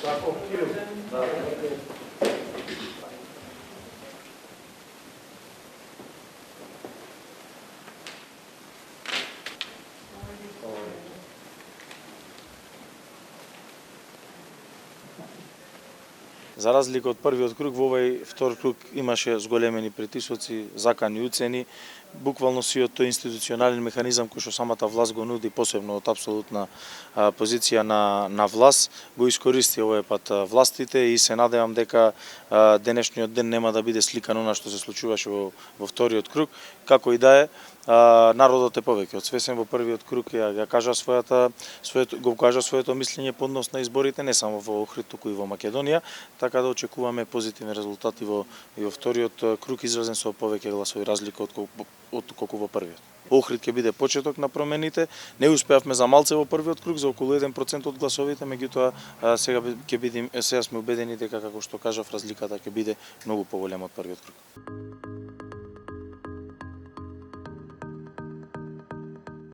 За разлика од првиот круг, во овој втор круг имаше зголемени притисоци, закани уцени, буквално сиот тој институционален механизам кој што самата власт го нуди, посебно од апсолутна позиција на власт, го искористи овој пат властите и се надевам дека денешниот ден нема да биде сликан она што се случуваше во вториот круг, како и да е. Народот е повеќе од свесен. Во првиот круг го кажа своето мислење по однос на изборите, не само во Охрид, туку и во Македонија, така да очекуваме позитивни резултати во вториот круг, изразен со повеќе гласови разлика отколку во првиот. Охрид ќе биде почеток на промените. Не успеавме за малце во првиот круг, за околу 1% од гласовите, меѓутоа сега сме убедени дека, како што кажав, разликата ќе биде многу поголема од првиот круг.